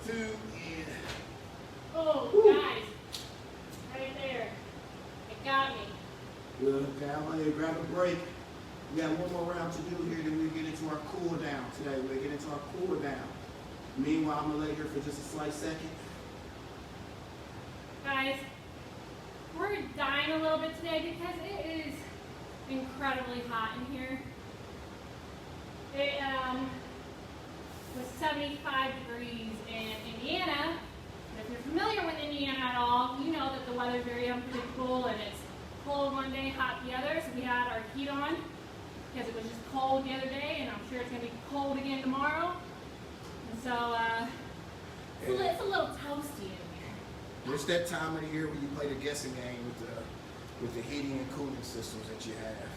2, and. Oh, Woo. guys, right there. It got me. Good. Okay, I want you to grab a break. We got one more round to do here, then we get into our cool down today. We'll get into our cool down. Meanwhile, I'm gonna lay here for just a slight second. Guys, we're dying a little bit today because it is incredibly hot in here. It was 75 degrees in Indiana. If you're familiar with Indiana at all, you know that the weather's very unpredictable and it's cold one day, hot the other. So we had our heat on because it was just cold the other day, and I'm sure it's going to be cold again tomorrow. And so it's a little toasty in here. It's that time of the year when you play the guessing game with the heating and cooling systems that you have.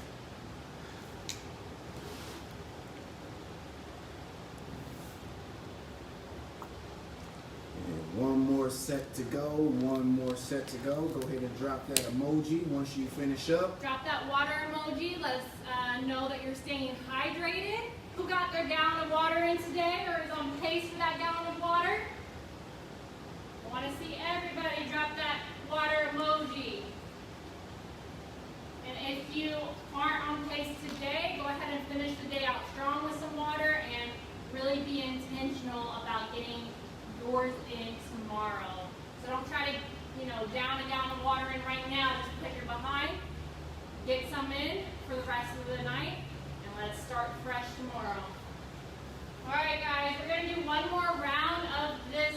And one more set to go. One more set to go. Go ahead and drop that emoji once you finish up. Drop that water emoji. Let us know that you're staying hydrated. Who got their gallon of water in today or is on pace for that gallon of water? I want to see everybody drop that water emoji. And if you aren't on pace today, go ahead and finish the day out strong with some water and really be intentional about getting yours in tomorrow. So don't try to, down a gallon of water in right now just because you're behind. Get some in for the rest of the night and let's start fresh tomorrow. All right, guys, we're going to do one more round of this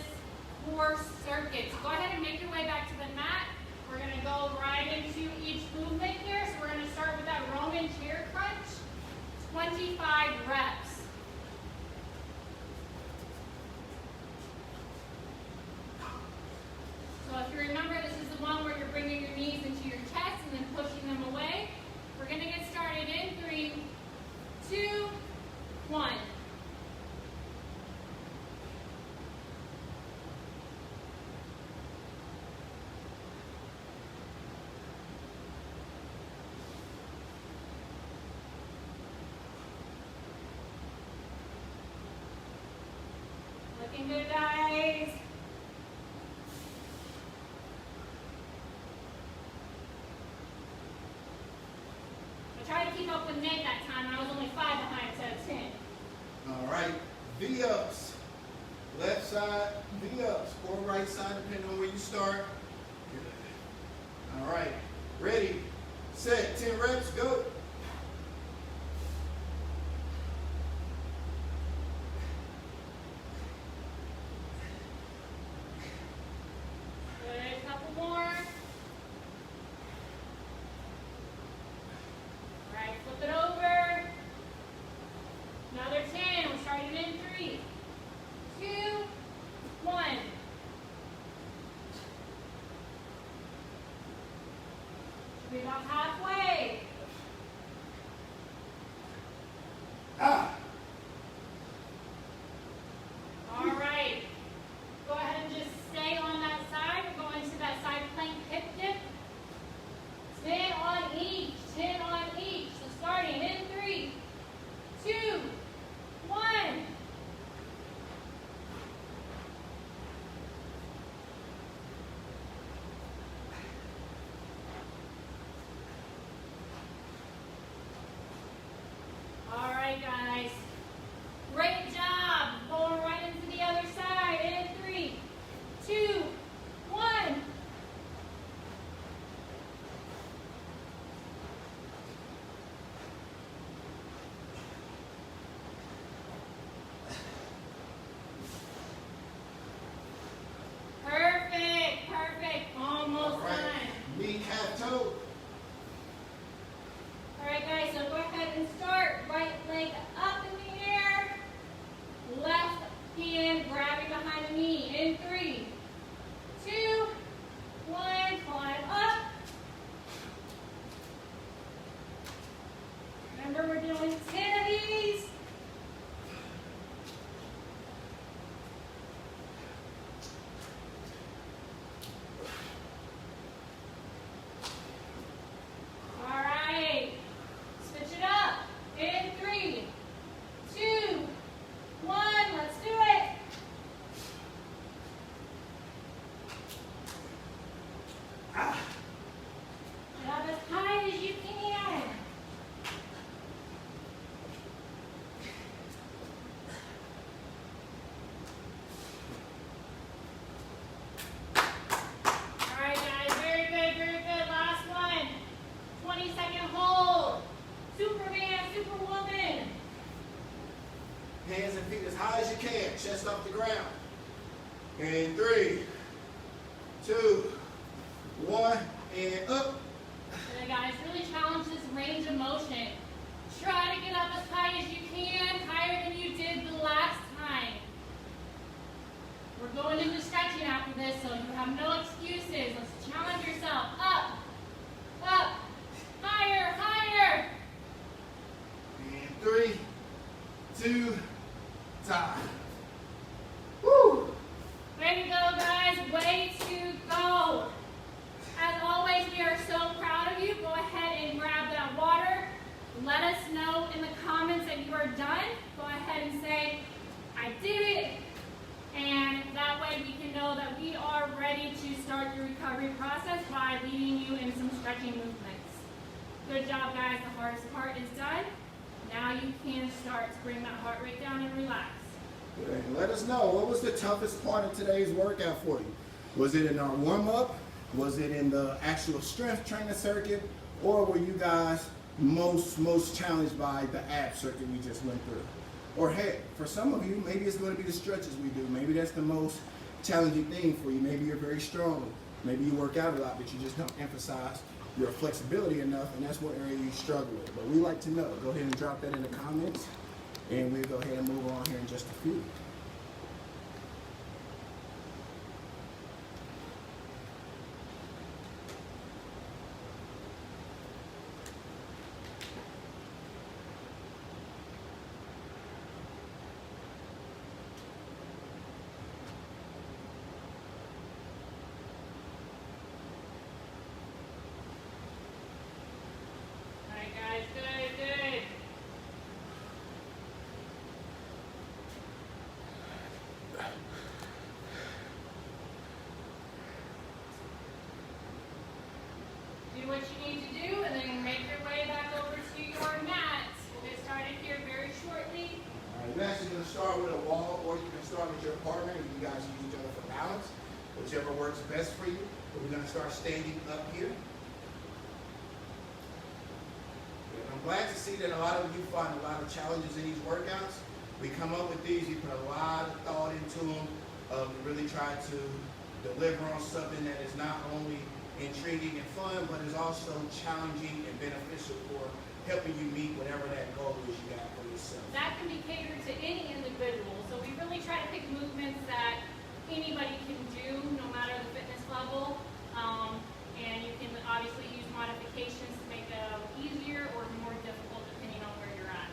core circuit. So go ahead and make your way back to the mat. We're going to go right into each movement here. So we're going to start with that Roman chair crunch, 25 reps. So if you remember, this is the one where you're bringing your knees into your chest and then pushing them away. We're going to get started in 3, 2, 1. Looking good, guys. I tried to keep up with Nate that time, and I was only 5 behind instead of 10. All right, V-ups. Left side, V-ups, or right side, depending on where you start. Good. All right, ready, set, 10 reps, go. Good, couple more. All right, flip it over. Another 10. We're starting in 3, 2, 1. Should be about halfway. Ah. All right. Go ahead and just stay on that side. We're going to that side plank hip dip. 10 on each. 10 on each. So starting in 3, 2, 1. We're doing 10 of these. All right. Switch it up. In 3, 2, 1. Let's do it. Get up as high as you can. All right, guys. Very good, very good. Last one. 20-second hold. Superman, Superwoman. Hands and feet as high as you can. Chest off the ground. In 3, 2, 1, and up. So guys, really challenge this range of motion. Try to get up as high as you can, higher than you did the last time. We're going into stretching after this, so you have no excuses. Let's challenge yourself. Up, up, higher, higher. And 3, 2, time. Woo! Way to go, guys. Way to go. As always, we are so proud of you. Go ahead and grab that water. Let us know in the comments that you are done. Go ahead and say, I did it. And that way we can know that we are ready to start the recovery process by leading you in some stretching movements. Good job, guys. The hardest part is done. Now you can start to bring that heart rate down and relax. Good. And let us know, what was the toughest part of today's workout for you? Was it in our warm-up? Was it in the actual strength training circuit? Or were you guys most challenged by the ab circuit we just went through? Or heck, for some of you, maybe it's going to be the stretches we do. Maybe that's the most challenging thing for you. Maybe you're very strong. Maybe you work out a lot, but you just don't emphasize your flexibility enough, and that's what area you struggle with. But we like to know. Go ahead and drop that in the comments, and we'll go ahead and move on here in just a few. All right, guys. Good, good. Do what you need to do, and then make your way back over to your mat. We'll get started here very shortly. All right, you're actually going to start with a wall, or you can start with your partner, and you guys use each other for balance, whichever works best for you. But we're going to start standing up here. And I'm glad to see that a lot of you find a lot of challenges in these workouts. We come up with these, you put a lot of thought into them, really try to deliver on something that is not only intriguing and fun, but is also challenging and beneficial for helping you meet whatever that goal is you got for yourself. That can be catered to any individual. So we really try to pick movements that anybody can do, no matter the fitness level. And you can obviously use modifications to make it easier or more difficult depending on where you're at.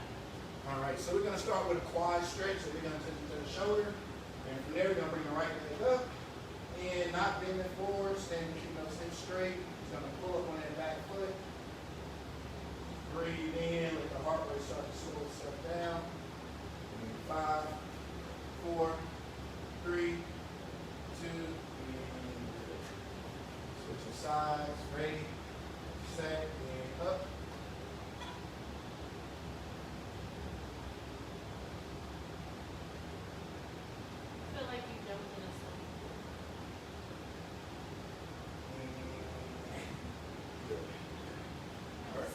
All right, so we're going to start with a quad stretch. So we're going to take it to the shoulder. And from there, we're going to bring the right leg up. And not bending forward, standing, keeping those hips straight. He's going to pull up on that back foot. Breathe in, let the heart rate start to slow itself down. And 5, 4, 3, 2, and good. Switching sides, ready, set, and up. I feel like you jumped in a song. Good. All right.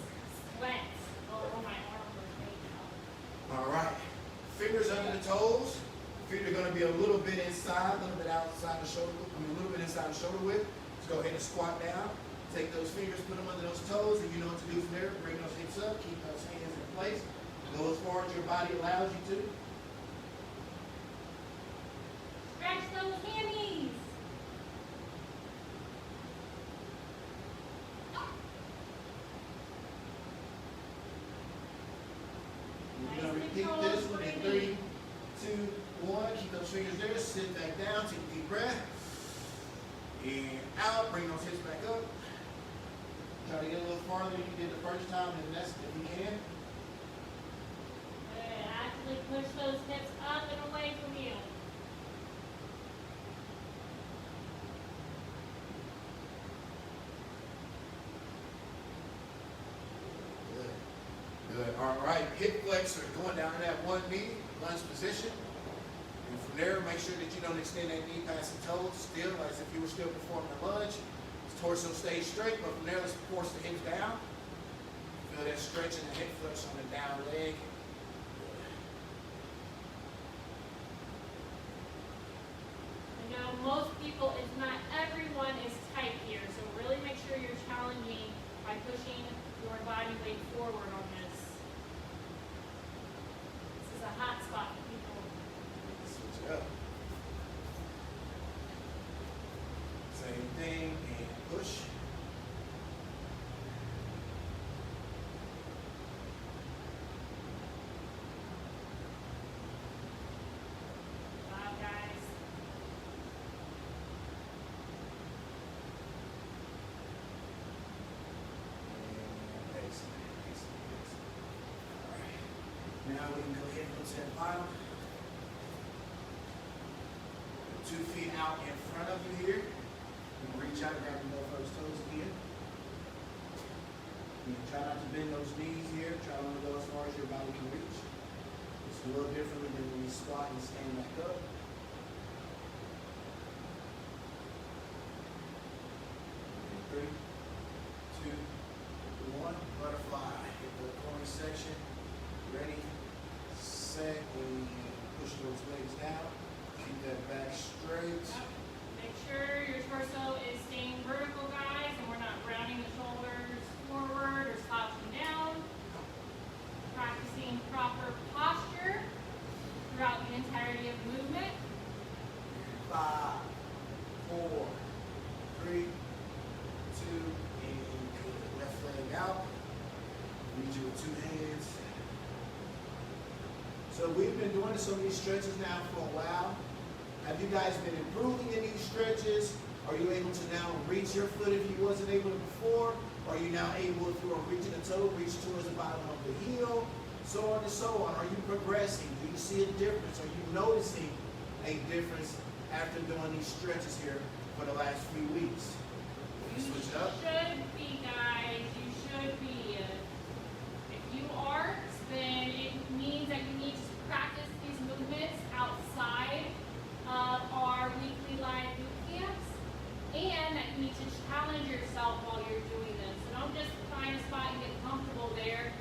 Sweat. Oh, my arm was made out. All right. Fingers under the toes. Feet are going to be a little bit inside, a little bit outside the shoulder. A little bit inside the shoulder width. Let's go ahead and squat down. Take those fingers, put them under those toes, and you know what to do from there. Bring those hips up. Keep those hands in place. Go as far as your body allows you to. Stretch those hammies. repeat this one in 3, 2, 1. Keep those fingers there. Sit back down. Take a deep breath. And out. Bring those hips back up. Try to get a little farther than you did the first time, and that's if you can. Good. Actually push those hips up and away from you. Good. Good. All right. Hip flexor. Going down to that one knee, lunge position. And from there, make sure that you don't extend that knee past the toes. Still, as if you were still performing a lunge. Torso stays straight, but from there, let's force the hips down. Feel that stretch in the hip flex on the down leg. I know most people, if not everyone, is tight here, so really make sure you're challenging by pushing your body weight forward on this. This is a hot spot for people. Switch it up. Same thing, and push. Wow, guys. And excellent, excellent, excellent. All right. Now we can go ahead and go to that bottom. 2 feet out in front of you here. You can reach out and grab both those toes again. You can try not to bend those knees here. Try to only go as far as your body can reach. It's a little differently than when you squat and stand back up. And 3, 2, 1. Butterfly. Hit the corner section. Ready, set, and push those legs down. Keep that back straight. Make sure your torso is staying vertical, guys, and we're not rounding the shoulders forward or slouching down. Practicing proper posture throughout the entirety of the movement. 5, 4, 3, 2, and good. Left leg out. Reach it with 2 hands. So we've been doing some of these stretches now for a while. Have you guys been improving in these stretches? Are you able to now reach your foot if you wasn't able to before? Are you now able, if you are reaching a toe, reach towards the bottom of the heel? So on and so on. Are you progressing? Do you see a difference? Are you noticing a difference after doing these stretches here for the last few weeks? You Switch it up. should be, guys. You should be. If you are, then it means that you need to practice these movements outside of our weekly live boot camps, and that you need to challenge yourself while you're doing this. So don't just find a spot and get comfortable there.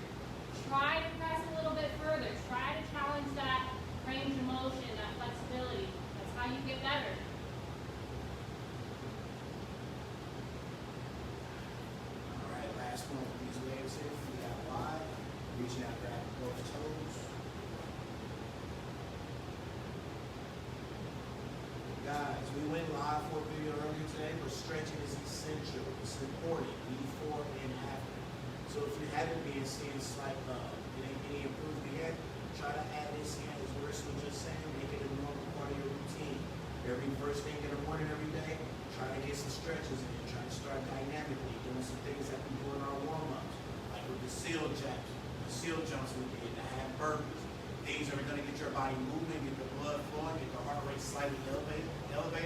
Try to press a little bit further. Try to challenge that range of motion, that flexibility. That's how you get better. All right, last one with these legs here. Feet out wide. Reaching out, grabbing both toes. Guys, we went live for a video earlier today, but stretching is essential. It's important before and after. So if you haven't been seeing slight any improvement yet, try to add this in, as Marissa was just saying, make it a normal part of your routine. Every first thing in the morning, every day, try to get some stretches in. Try to start dynamically, doing some things that we do in our warm-ups, like with the seal jumps, we did, the half burpees. Things that are going to get your body moving, get the blood flowing, get the heart rate slightly elevated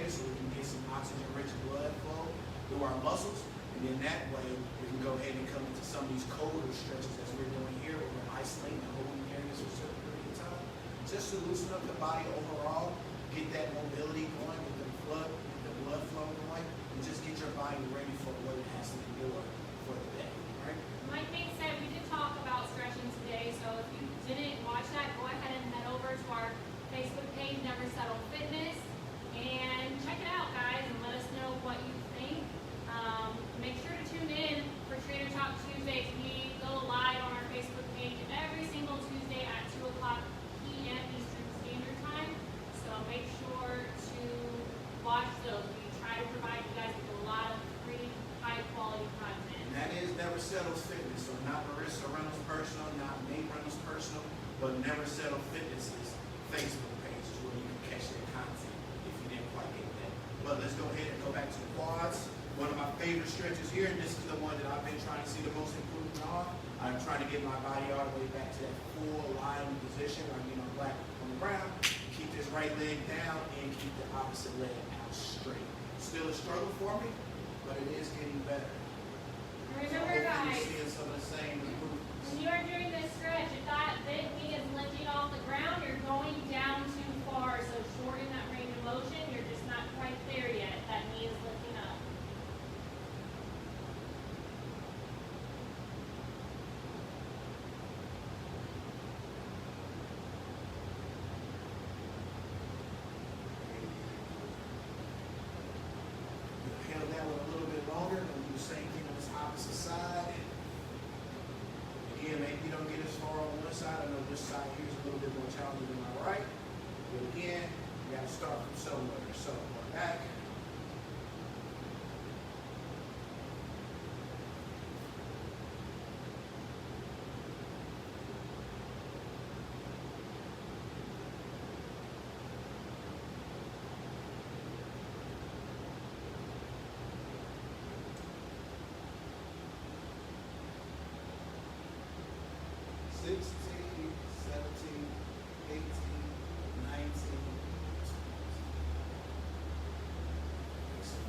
so we can get some oxygen-rich blood flow through our muscles. And then that way, we can go ahead and come into some of these colder stretches as we're doing here, where we're isolating and holding areas for a certain period of time, just to loosen up the body overall, get that mobility going, get the blood flow going, and just get your body ready for what it has to endure for the day. All right? Like Nate said, we did talk about stretching today, so if you didn't watch that, go ahead and head over to our Facebook page, Never Settle Fitness, and check it out, guys, and let us know what you think. Make sure to tune in for Trainer Talk Tuesdays. We go live on our Facebook page every single Tuesday at 2 o'clock p.m. Eastern Standard Time, so make sure to watch those. We try to provide you guys with a lot of free, high-quality content. not Marissa Reynolds personal, not Nate Reynolds personal, but Never Settle Fitness's Facebook page is where you can catch their content if you didn't quite get that. But let's go ahead and go back to the quads. One of my favorite stretches here, and this is the one that I've been trying to see the most improvement on. I'm trying to get my body all the way back to that full lying position, or flat on the ground. Keep this right leg down and keep the opposite leg out straight. Still a struggle for me, but it is getting better. Remember, guys, you're seeing some of the same improvements. when you are doing this stretch, if that big knee is lifting off the ground, you're going down too far. So shorten that range of motion. You're just not quite there yet. That knee is lifting up. Held that one a little bit longer, and do the same thing on this opposite side. Again, maybe you don't get as far on one side. I know this side here is a little bit more challenging than my right. But again, you got to start from somewhere. So going back.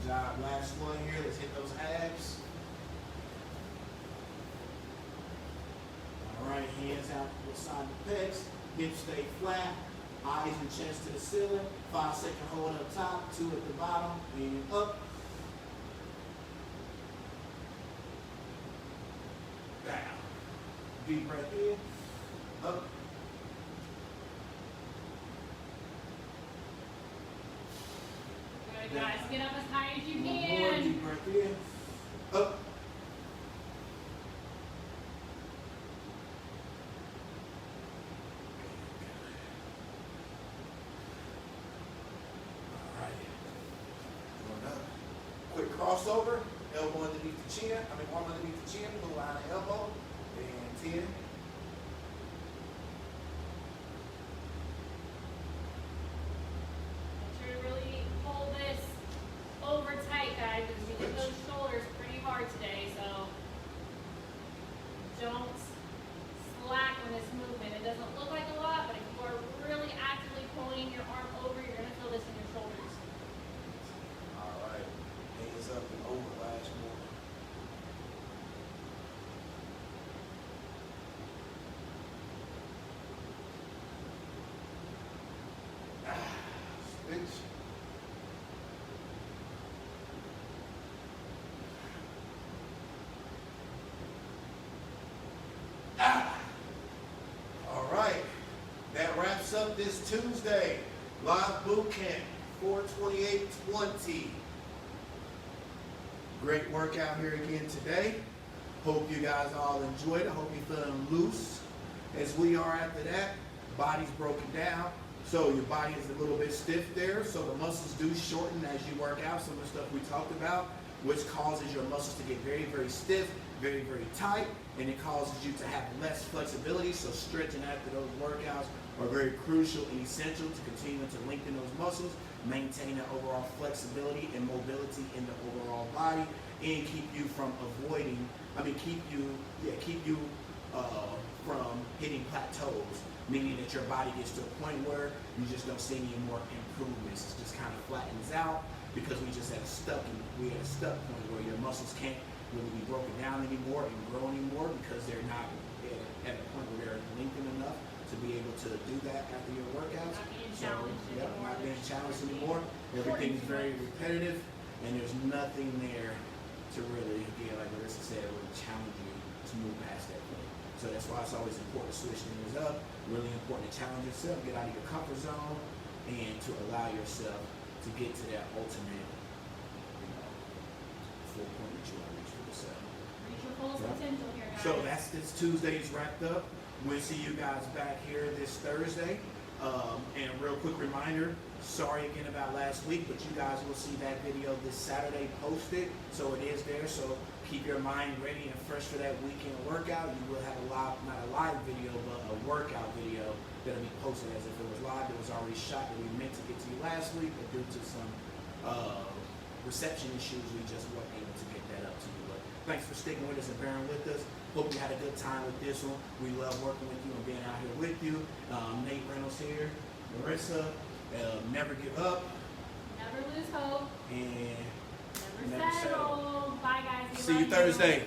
Job. Last one here. Let's hit those abs. All right, hands out to the side of the pecs. Hips stay flat. Eyes and chest to the ceiling. 5-second hold up top. 2 at the bottom. And up. Down. Deep breath in. Up. Good, guys. Get up as high as you One more. can. Deep breath in. Up. Quick crossover, elbow underneath the chin, arm underneath the chin, pull out the elbow, and 10. Make sure to really hold this over tight, guys, because you hit those shoulders pretty hard today, so don't slack on this movement. It doesn't look like a lot, but if you are really actively pulling your arm over, you're going to feel this in your shoulders. All right, hands up and over, last more. Switch. All right, that wraps up this Tuesday live boot camp 4/28/20. Great workout here again today. Hope you guys all enjoyed it. Hope you're feeling loose as we are after that. Body's broken down, so your body is a little bit stiff there. So the muscles do shorten as you work out. Some of the stuff we talked about, which causes your muscles to get very, very stiff, very, very tight, and it causes you to have less flexibility. So stretching after those workouts are very crucial and essential to continue to lengthen those muscles, maintain that overall flexibility and mobility in the overall body, and keep you from from hitting plateaus, meaning that your body gets to a point where you just don't see any more improvements. It just kind of flattens out because we at a stuck point where your muscles can't really be broken down anymore and grow anymore because they're not at a point where they're lengthened enough to be able to do that after your workouts. Not being So, challenged yep, anymore. not being challenged anymore. Everything's very repetitive, and there's nothing there to really, again, like Marissa said, really challenge you to move past that point. So that's why it's always important to switch things up. Really important to challenge yourself, get out of your comfort zone, and to allow yourself to get to that ultimate, full point that you want to reach for yourself. Reach your fullest potential here, guys. So that's this Tuesday's wrapped up. We'll see you guys back here this Thursday. And a real quick reminder, sorry again about last week, but you guys will see that video this Saturday posted. So it is there. So keep your mind ready and fresh for that weekend workout. You will have not a live video, but a workout video that'll be posted as if it was live. It was already shot that we meant to get to you last week, but due to some reception issues, we just weren't able to get that up to you. But thanks for sticking with us and bearing with us. Hope you had a good time with this one. We love working with you and being out here with you. Nate Reynolds here, Marissa, never give up. Never lose hope. And Never settle. Bye, guys. We see you love Thursday.